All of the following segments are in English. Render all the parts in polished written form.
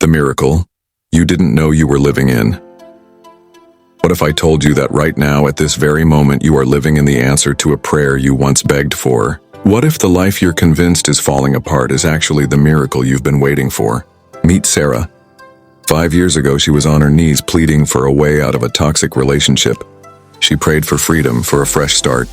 The miracle you didn't know you were living in. What if I told you that right now, at this very moment, you are living in the answer to a prayer you once begged for? What if the life you're convinced is falling apart is actually the miracle you've been waiting for? Meet Sarah. 5 years ago, she was on her knees pleading for a way out of a toxic relationship. She prayed for freedom, for a fresh start,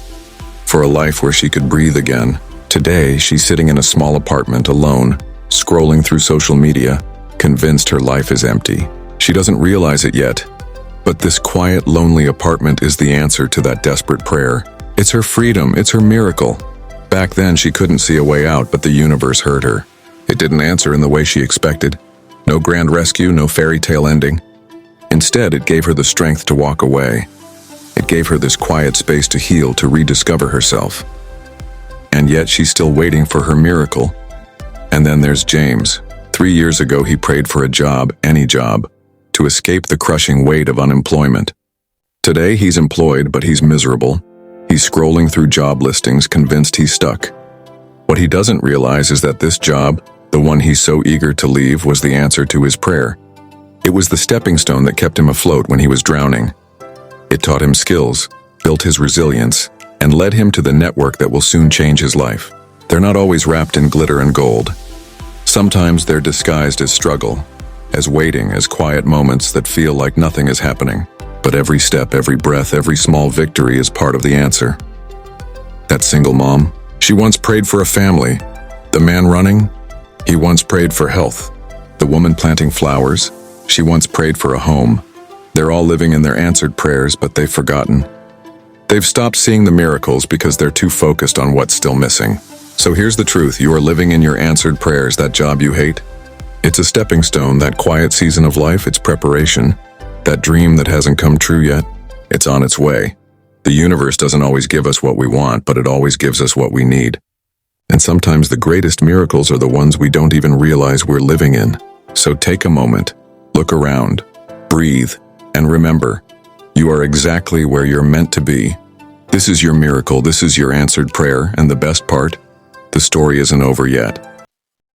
for a life where she could breathe again. Today, she's sitting in a small apartment alone, scrolling through social media, convinced her life is empty. She doesn't realize it yet, but this quiet, lonely apartment is the answer to that desperate prayer. It's her freedom, it's her miracle. Back then, she couldn't see a way out, but the universe heard her. It didn't answer in the way she expected. No grand rescue, no fairy tale ending. Instead, it gave her the strength to walk away. It gave her this quiet space to heal, to rediscover herself. And yet, she's still waiting for her miracle. And then there's James. 3 years ago, he prayed for a job, any job, to escape the crushing weight of unemployment. Today, he's employed, but he's miserable. He's scrolling through job listings, convinced he's stuck. What he doesn't realize is that this job, the one he's so eager to leave, was the answer to his prayer. It was the stepping stone that kept him afloat when he was drowning. It taught him skills, built his resilience, and led him to the network that will soon change his life. They're not always wrapped in glitter and gold. Sometimes they're disguised as struggle, as waiting, as quiet moments that feel like nothing is happening. But every step, every breath, every small victory is part of the answer. That single mom, she once prayed for a family. The man running, he once prayed for health. The woman planting flowers, she once prayed for a home. They're all living in their answered prayers, but they've forgotten. They've stopped seeing the miracles because they're too focused on what's still missing. So here's the truth: you are living in your answered prayers. That job you hate, it's a stepping stone. That quiet season of life, it's preparation. That dream that hasn't come true yet, it's on its way. The universe doesn't always give us what we want, but it always gives us what we need. And sometimes the greatest miracles are the ones we don't even realize we're living in. So take a moment, look around, breathe, and remember, you are exactly where you're meant to be. This is your miracle, this is your answered prayer, and the best part, the story isn't over yet.